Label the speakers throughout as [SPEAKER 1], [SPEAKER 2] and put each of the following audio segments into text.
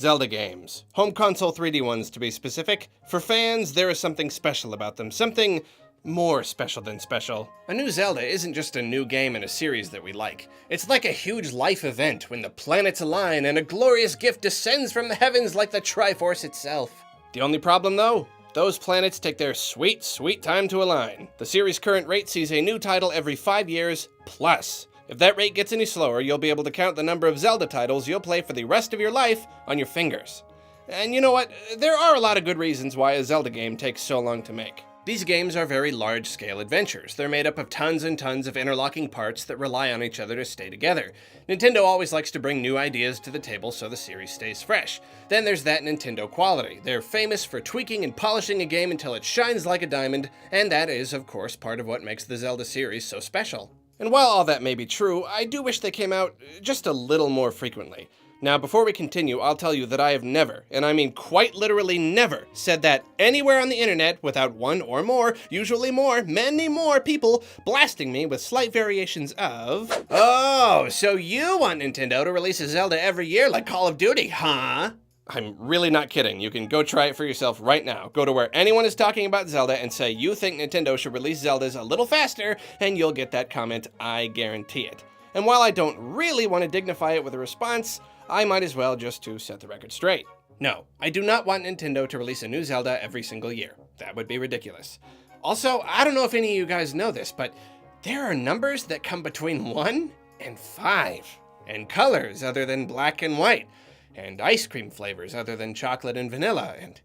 [SPEAKER 1] Zelda games. Home console 3D ones, to be specific. For fans, there is something special about them. Something more special than special. A new Zelda isn't just a new game in a series that we like. It's like a huge life event when the planets align and a glorious gift descends from the heavens like the Triforce itself. The only problem, though? Those planets take their sweet, sweet time to align. The series' current rate sees a new title every 5 years, plus. If that rate gets any slower, you'll be able to count the number of Zelda titles you'll play for the rest of your life on your fingers. And you know what? There are a lot of good reasons why a Zelda game takes so long to make. These games are very large-scale adventures. They're made up of tons and tons of interlocking parts that rely on each other to stay together. Nintendo always likes to bring new ideas to the table so the series stays fresh. Then there's that Nintendo quality. They're famous for tweaking and polishing a game until it shines like a diamond, and that is, of course, part of what makes the Zelda series so special. And while all that may be true, I do wish they came out just a little more frequently. Now, before we continue, I'll tell you that I have never, and I mean quite literally never, said that anywhere on the internet without one or more, usually more, many more people blasting me with slight variations of, "Oh, so you want Nintendo to release a Zelda every year like Call of Duty, huh?" I'm really not kidding. You can go try it for yourself right now. Go to where anyone is talking about Zelda and say you think Nintendo should release Zeldas a little faster, and you'll get that comment, I guarantee it. And while I don't really want to dignify it with a response, I might as well just to set the record straight. No, I do not want Nintendo to release a new Zelda every single year. That would be ridiculous. Also, I don't know if any of you guys know this, but there are numbers that come between 1 and 5, and colors other than black and white, and ice cream flavors other than chocolate and vanilla, and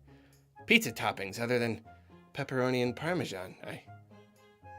[SPEAKER 1] pizza toppings other than pepperoni and parmesan.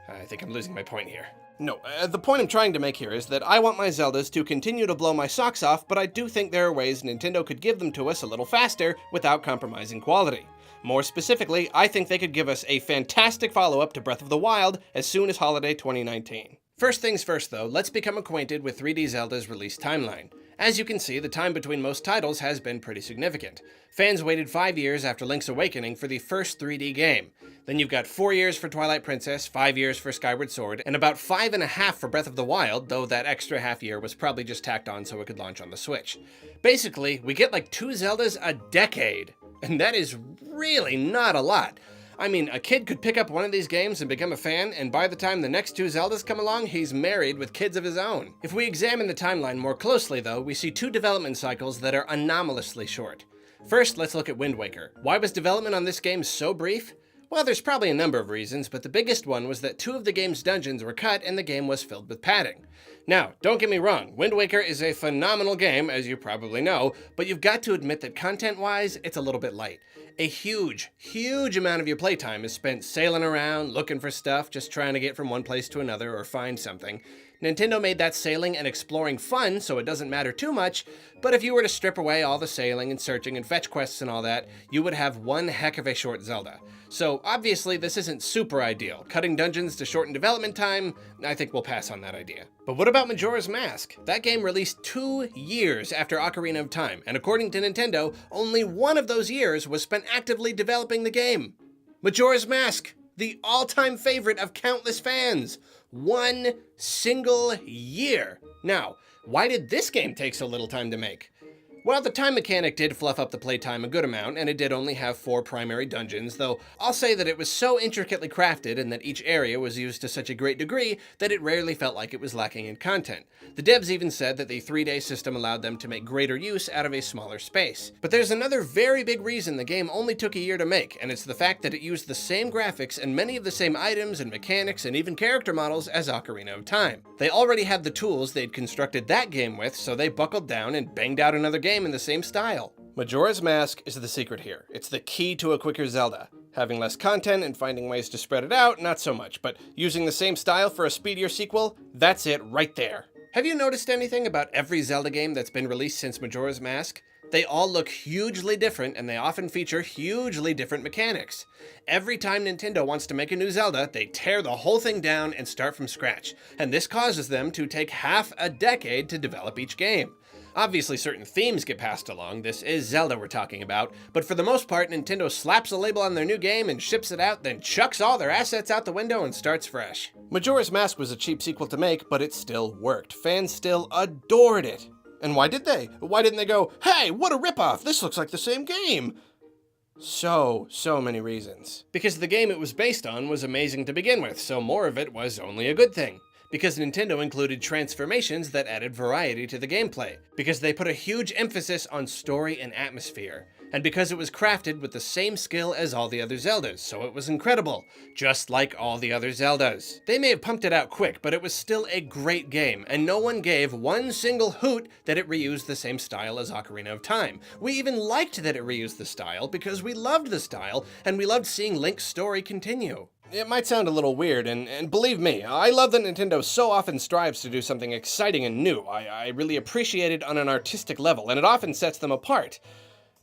[SPEAKER 1] I think I'm losing my point here. No, the point I'm trying to make here is that I want my Zeldas to continue to blow my socks off, but I do think there are ways Nintendo could give them to us a little faster without compromising quality. More specifically, I think they could give us a fantastic follow-up to Breath of the Wild as soon as holiday 2019. First things first though, let's become acquainted with 3D Zelda's release timeline. As you can see, the time between most titles has been pretty significant. Fans waited 5 years after Link's Awakening for the first 3D game. Then you've got 4 years for Twilight Princess, 5 years for Skyward Sword, and about 5.5 for Breath of the Wild, though that extra half year was probably just tacked on so it could launch on the Switch. Basically, we get like 2 Zeldas a decade, and that is really not a lot. I mean, a kid could pick up one of these games and become a fan, and by the time the next 2 Zeldas come along, he's married with kids of his own. If we examine the timeline more closely, though, we see 2 development cycles that are anomalously short. First, let's look at Wind Waker. Why was development on this game so brief? Well, there's probably a number of reasons, but the biggest one was that 2 of the game's dungeons were cut and the game was filled with padding. Now, don't get me wrong, Wind Waker is a phenomenal game, as you probably know, but you've got to admit that content-wise, it's a little bit light. A huge, huge amount of your playtime is spent sailing around, looking for stuff, just trying to get from one place to another or find something. Nintendo made that sailing and exploring fun, so it doesn't matter too much, but if you were to strip away all the sailing and searching and fetch quests and all that, you would have one heck of a short Zelda. So obviously this isn't super ideal. Cutting dungeons to shorten development time, I think we'll pass on that idea. But what about Majora's Mask? That game released 2 years after Ocarina of Time, and according to Nintendo, only 1 of those years was spent actively developing the game. Majora's Mask, the all-time favorite of countless fans. 1 single year. Now, why did this game take so little time to make? Well, the time mechanic did fluff up the playtime a good amount, and it did only have 4 primary dungeons, though I'll say that it was so intricately crafted and that each area was used to such a great degree that it rarely felt like it was lacking in content. The devs even said that the 3-day system allowed them to make greater use out of a smaller space. But there's another very big reason the game only took a year to make, and it's the fact that it used the same graphics and many of the same items and mechanics and even character models as Ocarina of Time. They already had the tools they'd constructed that game with, so they buckled down and banged out another game in the same style. Majora's Mask is the secret here. It's the key to a quicker Zelda. Having less content and finding ways to spread it out, not so much, but using the same style for a speedier sequel, that's it right there. Have you noticed anything about every Zelda game that's been released since Majora's Mask? They all look hugely different, and they often feature hugely different mechanics. Every time Nintendo wants to make a new Zelda, they tear the whole thing down and start from scratch, and this causes them to take half a decade to develop each game. Obviously, certain themes get passed along. This is Zelda we're talking about, but for the most part, Nintendo slaps a label on their new game and ships it out, then chucks all their assets out the window and starts fresh. Majora's Mask was a cheap sequel to make, but it still worked. Fans still adored it. And why did they? Why didn't they go, hey, what a ripoff, this looks like the same game? So many reasons. Because the game it was based on was amazing to begin with, so more of it was only a good thing. Because Nintendo included transformations that added variety to the gameplay. Because they put a huge emphasis on story and atmosphere. And because it was crafted with the same skill as all the other Zeldas, so it was incredible, just like all the other Zeldas. They may have pumped it out quick, but it was still a great game, and no one gave one single hoot that it reused the same style as Ocarina of Time. We even liked that it reused the style because we loved the style, and we loved seeing Link's story continue. It might sound a little weird, and believe me, I love that Nintendo so often strives to do something exciting and new. I really appreciate it on an artistic level, and it often sets them apart.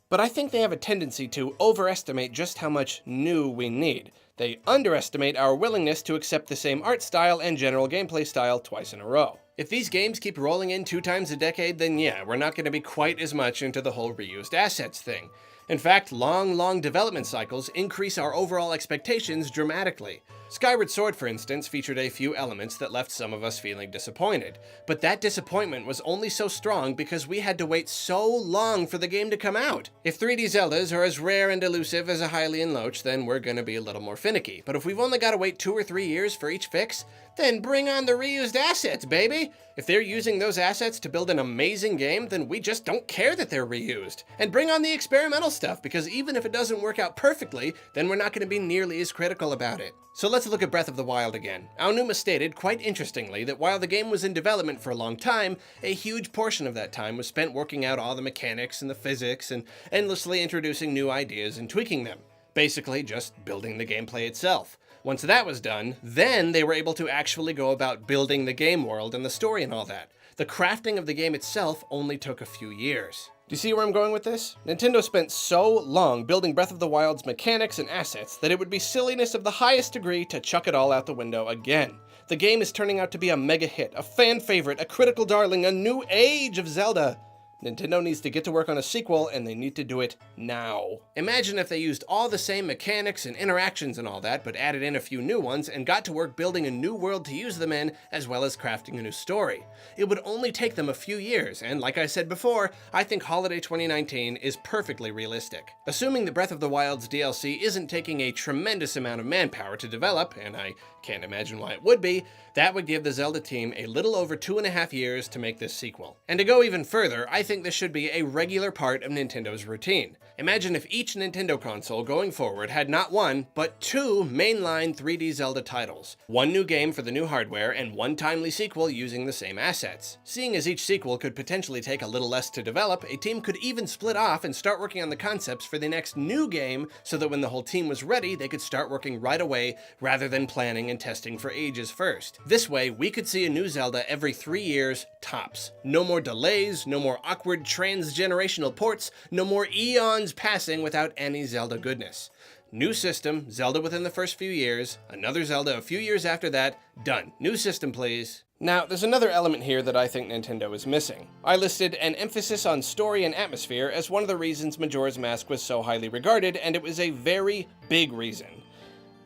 [SPEAKER 1] But I think they have a tendency to overestimate just how much new we need. They underestimate our willingness to accept the same art style and general gameplay style twice in a row. If these games keep rolling in 2 times a decade, then yeah, we're not going to be quite as much into the whole reused assets thing. In fact, long development cycles increase our overall expectations dramatically. Skyward Sword, for instance, featured a few elements that left some of us feeling disappointed. But that disappointment was only so strong because we had to wait so long for the game to come out. If 3D Zeldas are as rare and elusive as a Hylian Loach, then we're gonna be a little more finicky. But if we've only gotta wait 2 or 3 years for each fix, then bring on the reused assets, baby! If they're using those assets to build an amazing game, then we just don't care that they're reused. And bring on the experimental stuff, because even if it doesn't work out perfectly, then we're not going to be nearly as critical about it. So let's look at Breath of the Wild again. Aonuma stated, quite interestingly, that while the game was in development for a long time, a huge portion of that time was spent working out all the mechanics and the physics and endlessly introducing new ideas and tweaking them. Basically, just building the gameplay itself. Once that was done, then they were able to actually go about building the game world and the story and all that. The crafting of the game itself only took a few years. Do you see where I'm going with this? Nintendo spent so long building Breath of the Wild's mechanics and assets that it would be silliness of the highest degree to chuck it all out the window again. The game is turning out to be a mega hit, a fan favorite, a critical darling, a new age of Zelda. Nintendo needs to get to work on a sequel, and they need to do it now. Imagine if they used all the same mechanics and interactions and all that, but added in a few new ones and got to work building a new world to use them in, as well as crafting a new story. It would only take them a few years, and like I said before, I think holiday 2019 is perfectly realistic. Assuming that Breath of the Wild's DLC isn't taking a tremendous amount of manpower to develop, and I can't imagine why it would be, that would give the Zelda team a little over 2.5 years to make this sequel. And to go even further, I think this should be a regular part of Nintendo's routine. Imagine if each Nintendo console going forward had not 1, but 2 mainline 3D Zelda titles. 1 new game for the new hardware, and 1 timely sequel using the same assets. Seeing as each sequel could potentially take a little less to develop, a team could even split off and start working on the concepts for the next new game, so that when the whole team was ready, they could start working right away, rather than planning and testing for ages first. This way, we could see a new Zelda every 3 years, tops. No more delays, no more awkward trans-generational ports, no more eons passing without any Zelda goodness. New system, Zelda within the first few years, another Zelda a few years after that, done. New system, please. Now, there's another element here that I think Nintendo is missing. I listed an emphasis on story and atmosphere as one of the reasons Majora's Mask was so highly regarded, and it was a very big reason.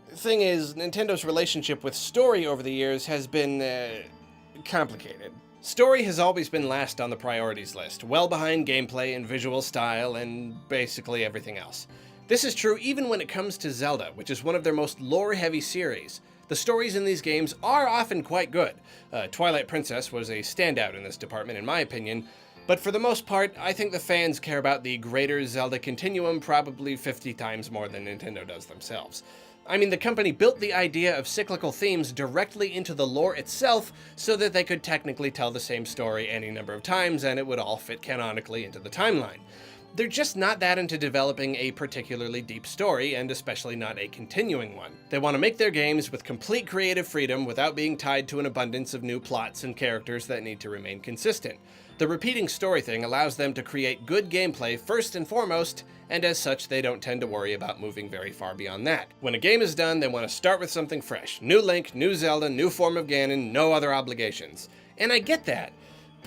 [SPEAKER 1] The thing is, Nintendo's relationship with story over the years has been, complicated. Story has always been last on the priorities list, well behind gameplay and visual style and basically everything else. This is true even when it comes to Zelda, which is one of their most lore-heavy series. The stories in these games are often quite good. Twilight Princess was a standout in this department in my opinion, but for the most part, I think the fans care about the greater Zelda continuum probably 50 times more than Nintendo does themselves. I mean, the company built the idea of cyclical themes directly into the lore itself so that they could technically tell the same story any number of times and it would all fit canonically into the timeline. They're just not that into developing a particularly deep story, and especially not a continuing one. They want to make their games with complete creative freedom without being tied to an abundance of new plots and characters that need to remain consistent. The repeating story thing allows them to create good gameplay first and foremost, and as such they don't tend to worry about moving very far beyond that. When a game is done, they want to start with something fresh. New Link, new Zelda, new form of Ganon, no other obligations. And I get that,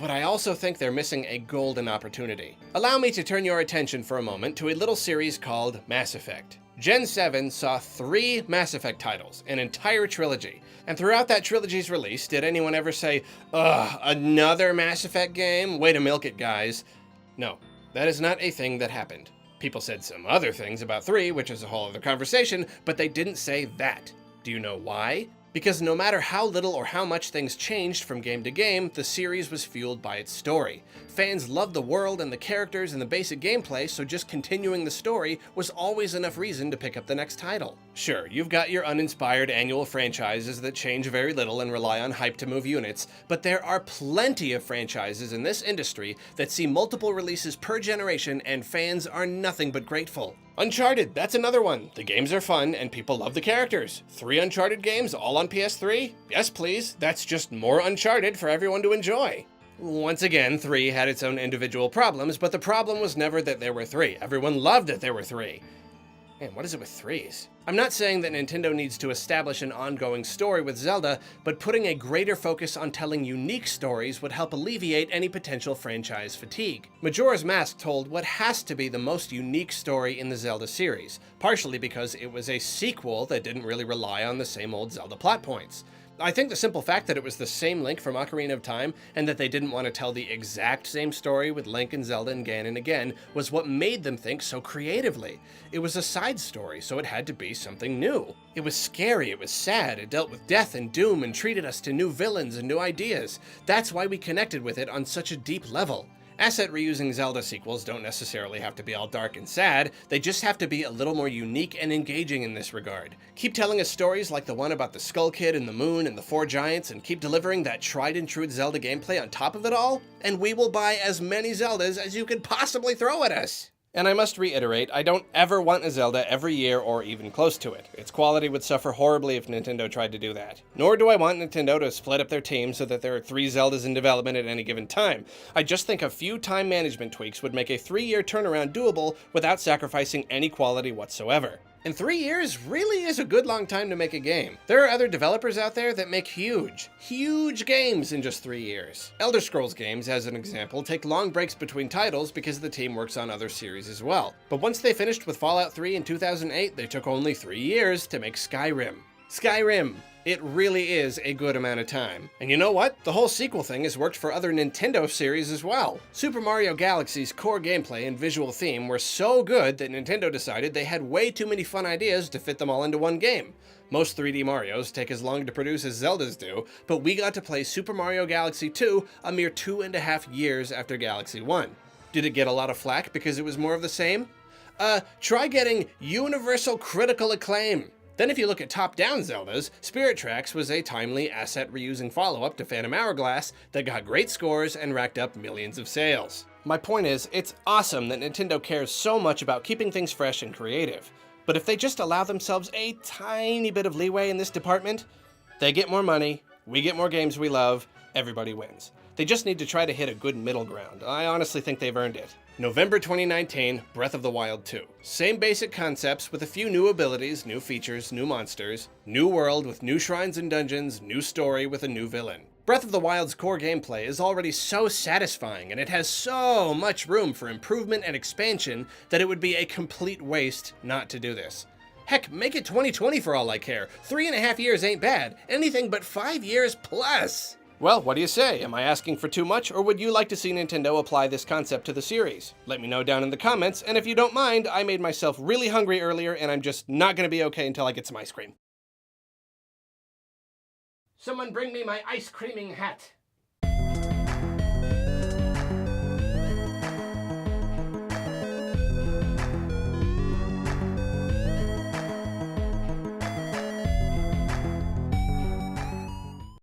[SPEAKER 1] but I also think they're missing a golden opportunity. Allow me to turn your attention for a moment to a little series called Mass Effect. Gen 7 saw 3 Mass Effect titles, an entire trilogy. And throughout that trilogy's release, did anyone ever say, ugh, another Mass Effect game? Way to milk it, guys. No, that is not a thing that happened. People said some other things about 3, which is a whole other conversation, but they didn't say that. Do you know why? Because no matter how little or how much things changed from game to game, the series was fueled by its story. Fans loved the world and the characters and the basic gameplay, so just continuing the story was always enough reason to pick up the next title. Sure, you've got your uninspired annual franchises that change very little and rely on hype to move units, but there are plenty of franchises in this industry that see multiple releases per generation, and fans are nothing but grateful. Uncharted, that's another one. The games are fun and people love the characters. 3 Uncharted games, all on PS3? Yes, please. That's just more Uncharted for everyone to enjoy. Once again, 3 had its own individual problems, but the problem was never that there were 3. Everyone loved that there were 3. Man, what is it with 3s? I'm not saying that Nintendo needs to establish an ongoing story with Zelda, but putting a greater focus on telling unique stories would help alleviate any potential franchise fatigue. Majora's Mask told what has to be the most unique story in the Zelda series, partially because it was a sequel that didn't really rely on the same old Zelda plot points. I think the simple fact that it was the same Link from Ocarina of Time and that they didn't want to tell the exact same story with Link and Zelda and Ganon again was what made them think so creatively. It was a side story, so it had to be something new. It was scary, it was sad, it dealt with death and doom and treated us to new villains and new ideas. That's why we connected with it on such a deep level. Asset reusing Zelda sequels don't necessarily have to be all dark and sad, they just have to be a little more unique and engaging in this regard. Keep telling us stories like the one about the Skull Kid and the Moon and the 4 Giants, and keep delivering that tried and true Zelda gameplay on top of it all, and we will buy as many Zeldas as you could possibly throw at us. And I must reiterate, I don't ever want a Zelda every year or even close to it. Its quality would suffer horribly if Nintendo tried to do that. Nor do I want Nintendo to split up their team so that there are 3 Zeldas in development at any given time. I just think a few time management tweaks would make a 3-year turnaround doable without sacrificing any quality whatsoever. And 3 years really is a good long time to make a game. There are other developers out there that make huge games in just 3 years. Elder Scrolls games, as an example, take long breaks between titles because the team works on other series as well. But once they finished with Fallout 3 in 2008, they took only 3 years to make Skyrim. Skyrim! It really is a good amount of time. And you know what? The whole sequel thing has worked for other Nintendo series as well. Super Mario Galaxy's core gameplay and visual theme were so good that Nintendo decided they had way too many fun ideas to fit them all into one game. Most 3D Marios take as long to produce as Zeldas do, but we got to play Super Mario Galaxy 2 a mere 2.5 years after Galaxy 1. Did it get a lot of flack because it was more of the same? Try getting universal critical acclaim. Then if you look at top-down Zeldas, Spirit Tracks was a timely asset reusing follow-up to Phantom Hourglass that got great scores and racked up millions of sales. My point is, it's awesome that Nintendo cares so much about keeping things fresh and creative. But if they just allow themselves a tiny bit of leeway in this department, they get more money, we get more games we love, everybody wins. They just need to try to hit a good middle ground. I honestly think they've earned it. November 2019, Breath of the Wild 2. Same basic concepts with a few new abilities, new features, new monsters, new world with new shrines and dungeons, new story with a new villain. Breath of the Wild's core gameplay is already so satisfying, and it has so much room for improvement and expansion that it would be a complete waste not to do this. Heck, make it 2020 for all I care. 3.5 years ain't bad. Anything but 5 years plus. Well, what do you say? Am I asking for too much, or would you like to see Nintendo apply this concept to the series? Let me know down in the comments, and if you don't mind, I made myself really hungry earlier, and I'm just not gonna be okay until I get some ice cream. Someone bring me my ice creaming hat.